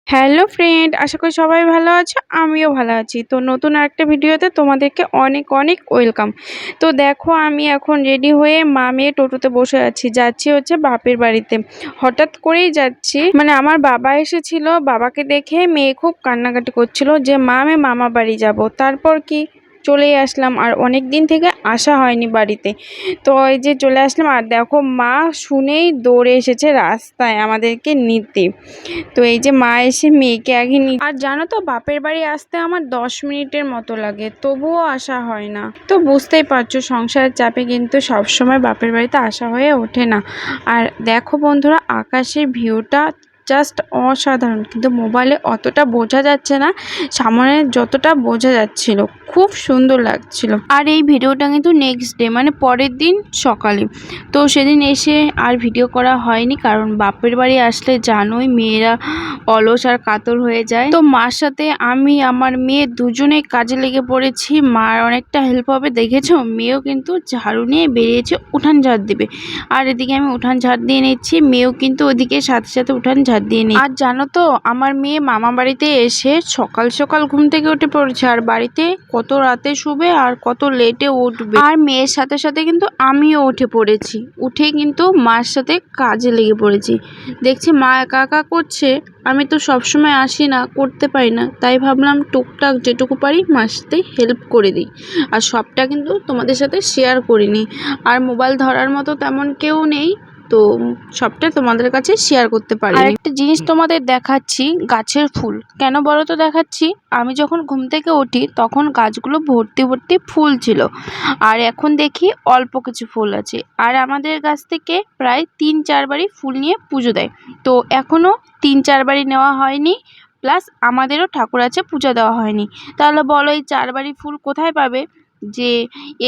Hello friend, আশা করি সবাই ভালো আছো। আমিও ভালো আছি। তো নতুন আরেকটা ভিডিওতে তোমাদেরকে অনেক অনেক ওয়েলকাম। তো দেখো, আমি এখন রেডি হয়ে মা মেয়ে টোটোতে বসে আছি, যাচ্ছি হচ্ছে বাপের বাড়িতে। হঠাৎ করেই যাচ্ছি, মানে আমার বাবা এসেছিল, বাবাকে দেখে মেয়ে খুব কান্নাকাটি করছিল যে মা আমি মামা বাড়ি যাব। তারপর কি চলেই আসলাম, আর অনেক দিন থেকে আসা হয়নি বাড়িতে। তো এই যে চলে আসলাম, আর দেখো মা শুনেই দৌড়ে এসেছে রাস্তায় আমাদেরকে নিতে। তো এই যে মা এসে মেয়েকে আগে আর জানো তো, বাপের বাড়ি আসতে আমার 10 মিনিটের মতো লাগে, তবুও আসা হয় না। তো বুঝতেই পারছো, সংসারের চাপে কিন্তু সবসময় বাপের বাড়িতে আসা হয়ে ওঠে না। আর দেখো বন্ধুরা, আকাশের ভিউটা জাস্ট অসাধারণ, কিন্তু মোবাইলে অতটা বোঝা যাচ্ছে না, সামনে যতটা বোঝা যাচ্ছিল খুব সুন্দর লাগছিল। আর এই ভিডিওটা কিন্তু নেক্সট ডে, মানে পরের দিন সকালে। তো সেদিন এসে আর ভিডিও করা হয়নি, কারণ বাপের বাড়ি আসলে জানোই মেয়েরা অলস আর কাতর হয়ে যায়। তো মার সাথে আমি আমার মেয়ে দুজনেই কাজে লেগে পড়েছি। মার অনেকটা হেল্প হবে, দেখেছো মেয়েও কিন্তু ঝাড়ু নিয়ে বেরিয়েছে উঠান ঝাড় দিবে। আর এদিকে আমি উঠান ঝাড় দিয়ে নিচ্ছি, মেয়েও কিন্তু ওদিকে সাথে সাথে উঠান ঝাড় দিয়ে নিই। আর জানো তো, আমার মেয়ে মামা বাড়িতে এসে সকাল সকাল ঘুম থেকে উঠে পড়েছে, আর বাড়িতে কত রাতে শুবে আর কত লেটে উঠবে। আর মেয়ের সাথে সাথে কিন্তু আমিও উঠে পড়েছি, উঠে কিন্তু মার সাথে কাজে লেগে পড়েছি। দেখছি মা একা একা করছে, আমি তো সবসময় আসি না, করতে পারি না, তাই ভাবলাম টুকটাক যেটুকু পারি মার সাথে হেল্প করে দিই। আর সবটা কিন্তু তোমাদের সাথে শেয়ার করিনি, আর মোবাইল ধরার মতো তেমন কেউ নেই, তো সবটা তোমাদের কাছে শেয়ার করতে পারি। আর একটা জিনিস তোমাদের দেখাচ্ছি, গাছের ফুল। কেন বলো তো দেখাচ্ছি, আমি যখন ঘুম থেকে উঠি তখন গাছগুলো ভর্তি ভর্তি ফুল ছিল, আর এখন দেখি অল্প কিছু ফুল আছে। আর আমাদের গাছ থেকে প্রায় 3-4 বারই ফুল নিয়ে পুজো দেয়, তো এখনও 3-4 বারই নেওয়া হয়নি, প্লাস আমাদেরও ঠাকুর আছে, পূজা দেওয়া হয়নি। তাহলে বলো এই 4 বারই ফুল কোথায় পাবে, যে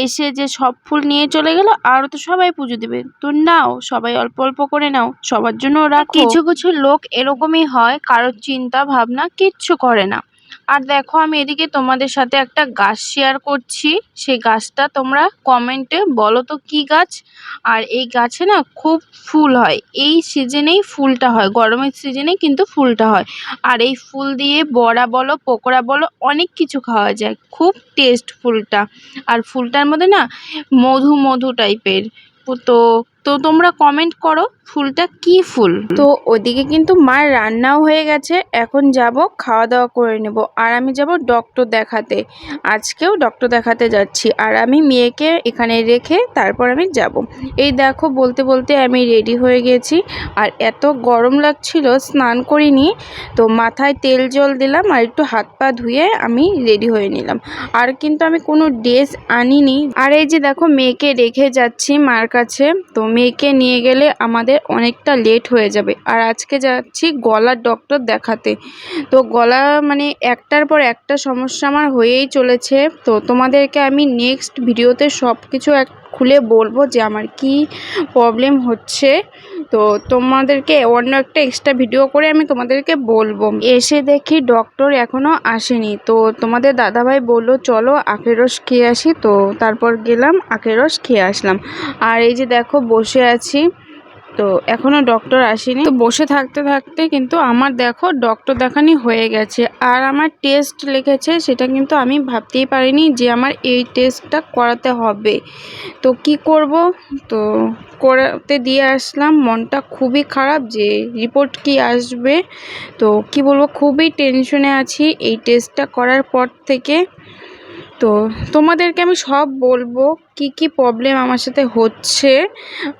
এসে যে সব ফুল নিয়ে চলে গেল? আরও তো সবাই পুজো দেবে, তো নাও সবাই অল্প অল্প করে নাও, সবার জন্য রাখো। কিছু কিছু লোক এরকমই হয়, কারোর চিন্তা ভাবনা কিচ্ছু করে না। আর দেখো, আমি এদিকে তোমাদের সাথে একটা গাছ শেয়ার করছি, সেই গাছটা তোমরা কমেন্টে বলো তো কি গাছ। আর এই গাছে না খুব ফুল হয়, এই সিজনেই ফুলটা হয়, গরমের সিজনেই কিন্তু ফুলটা হয়। আর এই ফুল দিয়ে বড়া বলো, পকোড়া বলো, অনেক কিছু খাওয়া যায়, খুব টেস্ট ফুলটা। আর ফুলটার মধ্যে না মধু মধু টাইপের। তো তো তোমরা কমেন্ট করো ফুলটা কি ফুল। তো ওদিকে কিন্তু মার রান্নাও হয়ে গেছে, এখন যাব খাওয়া দাওয়া করে নেব। আর আমি যাব ডক্টর দেখাতে, আজকেও ডক্টর দেখাতে যাচ্ছি। আর আমি মেয়েকে এখানে রেখে তারপর আমি যাব। এই দেখো, বলতে বলতে আমি রেডি হয়ে গেছি। আর এত গরম লাগছিল, স্নান করিনি, তো মাথায় তেল জল দিলাম আর একটু হাত পা ধুয়ে আমি রেডি হয়ে নিলাম। আর কিন্তু আমি কোনো ড্রেস আনিনি। আর এই যে দেখো, মেয়েকে রেখে যাচ্ছি মার কাছে। তো মেয়েকে নিয়ে গেলে আমাদের অনেকটা লেট হয়ে যাবে। আর আজকে যাচ্ছি গলার ডক্টর দেখাতে। তো গলা মানে একটার পর একটা সমস্যা আমার হয়েই চলেছে। তো তোমাদেরকে আমি নেক্সট ভিডিওতে সব কিছু খুলে বলবো যে আমার কি প্রবলেম হচ্ছে। তো তোমাদেরকে অন্য একটা এক্সট্রা ভিডিও করে আমি তোমাদেরকে বলবো। এসে দেখি ডক্টর এখনও আসেনি, তো তোমাদের দাদাভাই বললো চলো আখের রস খেয়ে আসি। তো তারপর গেলাম, আখের রস খেয়ে আসলাম। আর এই যে দেখো বসে আছি, তো এখনও ডক্টর আসেনি। তো বসে থাকতে থাকতে কিন্তু আমার দেখো ডক্টর দেখানি হয়ে গেছে। আর আমার টেস্ট লিখেছে, সেটা কিন্তু আমি ভাবতেই পারিনি যে আমার এই টেস্টটা করাতে হবে। তো কি করব, তো করাতে দিয়ে আসলাম। মনটা খুবই খারাপ যে রিপোর্ট কি আসবে। তো কি বলবো, খুবই টেনশনে আছি এই টেস্টটা করার পর থেকে। তো তোমাদেরকে আমি সব বলবো কি কি প্রবলেম আমার সাথে হচ্ছে।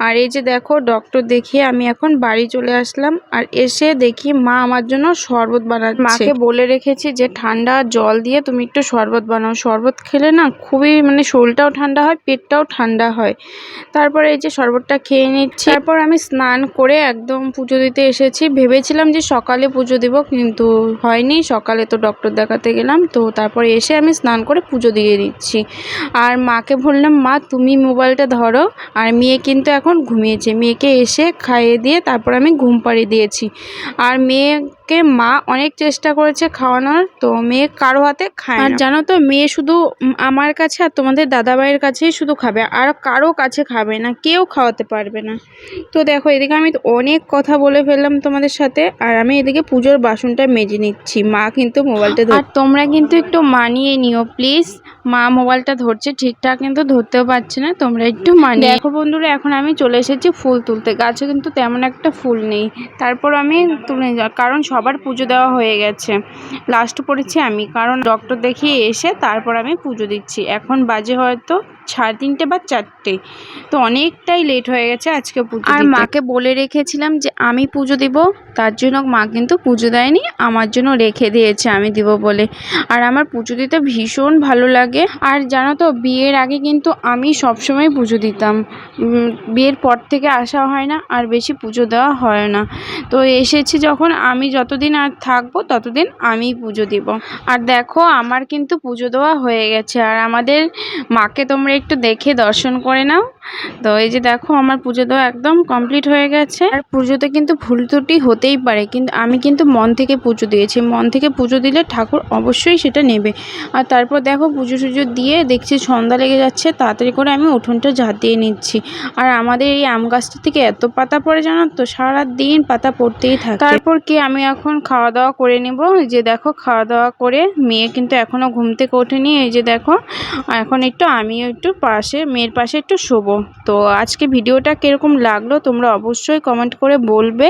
আর এই যে দেখো, ডক্টর দেখিয়ে আমি এখন বাড়ি চলে আসলাম। আর এসে দেখি মা আমার জন্য শরবত বানাচ্ছে। মাকে বলে রেখেছি যে ঠান্ডা জল দিয়ে তুমি একটু শরবত বানাও, শরবত খেলে না খুবই মানে শরীরটাও ঠান্ডা হয়, পেটটাও ঠান্ডা হয়। তারপরে এই যে শরবতটা খেয়ে নিচ্ছি। তারপর আমি স্নান করে একদম পুজো দিতে এসেছি। ভেবেছিলাম যে সকালে পুজো দেব, কিন্তু হয়নি, সকালে তো ডক্টর দেখাতে গেলাম। তো তারপরে এসে আমি স্নান করে পুজো দিয়ে দিচ্ছি। আর মাকে বললাম মা তুমি মোবাইলটা ধরো। আর মেয়ে কিন্তু এখন ঘুমিয়েছে, মেয়েকে এসে খাইয়ে দিয়ে তারপর আমি ঘুম পাড়িয়ে দিয়েছি। আর মেয়েকে ওকে মা অনেক চেষ্টা করেছে খাওয়ানোর, তো মেয়ে কারো হাতে খায় না। আর জানো তো মেয়ে শুধু আমার কাছে আর তোমাদের দাদাভাইয়ের কাছেই শুধু খাবে, আর কারো কাছে খাবে না, কেউ খাওয়াতে পারবে না। তো দেখো এদিকে আমি অনেক কথা বলে ফেললাম তোমাদের সাথে, আর আমি এদিকে পুজোর বাসনটা মেজে নিচ্ছি। মা কিন্তু মোবাইলটা আর তোমরা কিন্তু একটু মানিয়ে নিও প্লিজ। মা মোবাইলটা ধরছে ঠিকঠাক কিন্তু ধরতেও পারছে না, তোমরা একটু মানিয়ে। দেখো বন্ধুরা এখন আমি চলে এসেছি ফুল তুলতে। গাছে কিন্তু তেমন একটা ফুল নেই, তারপর আমি তুলে কারণ সবার পুজো দেওয়া হয়ে গেছে, লাস্ট পড়েছি আমি, কারণ ডক্টর দেখিয়ে এসে তারপর আমি পুজো দিচ্ছি। এখন বাজে হয়তো 3:30 বা 4টে, তো অনেকটাই লেট হয়ে গেছে আজকে পুজো দিতে। আর মাকে বলে রেখেছিলাম যে আমি পুজো দিব, তার জন্য মা কিন্তু পুজো দেয়নি, আমার জন্য রেখে দিয়েছে আমি দিব বলে। আর আমার পুজো দিতে ভীষণ ভালো লাগে। আর জানো তো বিয়ের আগে কিন্তু আমি সবসময় পুজো দিতাম, বিয়ের পর থেকে আসা হয় না আর বেশি পুজো দেওয়া হয় না। তো এসেছি যখন, আমি যতদিন আর থাকবো ততদিন আমি পুজো দিব। আর দেখো আমার কিন্তু পুজো দেওয়া হয়ে গেছে, আর আমাদের মাকে তোমরা একটু দেখে দর্শন করে নাও। তো এই যে দেখো আমার পুজো দেওয়া একদম কমপ্লিট হয়ে গেছে। আর পুজোতে কিন্তু ভুল ত্রুটি হতেই পারে, কিন্তু আমি কিন্তু মন থেকে পুজো দিয়েছি। মন থেকে পুজো দিলে ঠাকুর অবশ্যই সেটা নেবে। আর তারপর দেখো পুজো টুজো দিয়ে দেখছি সন্ধ্যা লেগে যাচ্ছে, তাড়াতাড়ি করে আমি উঠোনটা ঝাঁট দিয়ে নিচ্ছি। আর আমাদের এই আম গাছটা থেকে এত পাতা পড়ে জানো তো, সারাদিন পাতা পড়তেই থাকে। তারপর কি আমি এখন খাওয়া দাওয়া করে নেব। যে দেখো খাওয়া দাওয়া করে মেয়ে কিন্তু এখনও ঘুম থেকে ওঠেনি। এই যে দেখো এখন আমিও একটু মেয়ের পাশে একটু শোবো। তো আজকে ভিডিওটা কীরকম লাগলো তোমরা অবশ্যই কমেন্ট করে বলবে।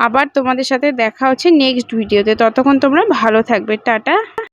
আবার তোমাদের সাথে দেখা হচ্ছে নেক্সট ভিডিওতে, ততক্ষণ তোমরা ভালো থাকবে। টাটা।